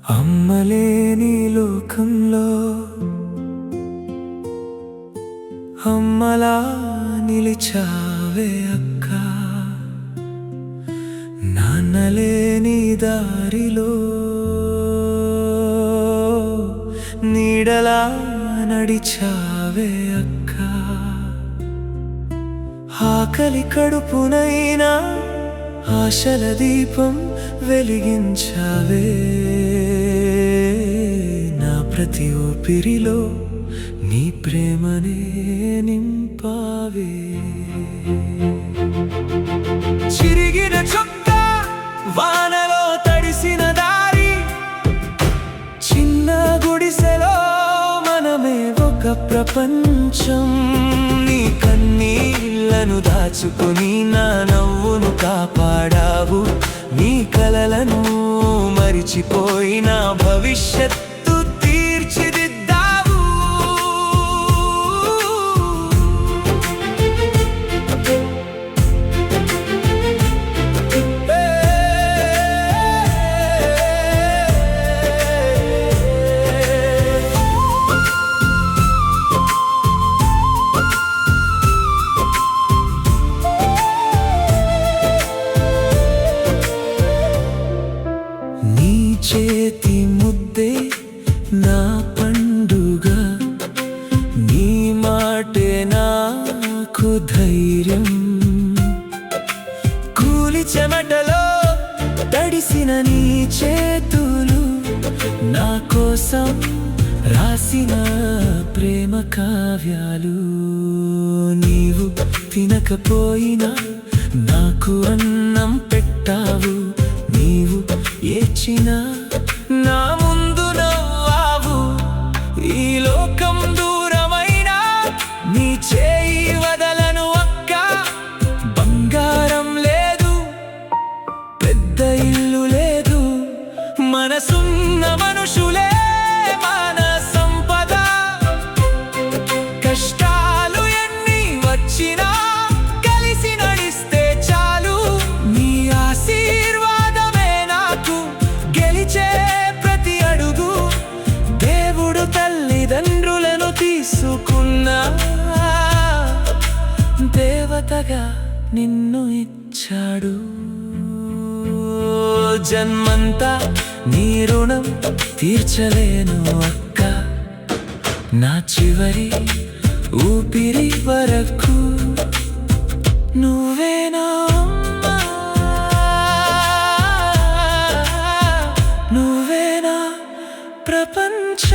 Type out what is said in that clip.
అమ్మలేని లోకంలో అమ్మలా నిలిచావే అక్క, నాన్నలేని దారిలో నీడలా నడిచావే అక్క, ఆకలి కడుపునైనా ఆశల దీపం వెలిగించావే, నా ప్రతి ఊపిరిలో నీ ప్రేమనే నింపావే. చిరిగిన చొక్కా వానలో తడిసిన దారి, చిన్న గుడిసెలో మనమే ఒక ప్రపంచం, నీ కన్నీళ్లను దాచుకొని నా నవ్వును కాపాడావు, నీ కలలను మరిచిపోయిన భవిష్యత్తు తీర్చిదిద్దావు. నీ చేతి ముద్దే నా పండుగ, నీ మాటే నాకు ధైర్యం, కూలి చెమటలో తడిసిన నీ చేతులు నా కోసం రాసిన ప్రేమ కావ్యాలు, నీవు తినకపోయినా నాకు అన్నం పెట్టావు, నీవు ఏడ్చినా నా ముందు నవ్వావు, ఈ లోకం దూరమైనా నీ చేయి వదలను అక్క, బంగారం లేదు పెద్ద ఇల్లు లేదు, మనసున్న మనుషులే మన సంపద, కష్టాలు ఎన్ని వచ్చినా కలిసి నడిస్తే చాలు, నీ ఆశీర్వాదమే నాకు గెలిచే ప్రతి అడుగు, దేవుడు తల్లిదండ్రులను తీసుకున్న దేవతగా నిన్ను ఇచ్చాడు, జన్మంతా నీ రుణం తీర్చలేను అక్క, నా చివరి ఊపిరి వరకు నువ్వేనా అమ్మా, నువ్వేనా ప్రపంచం.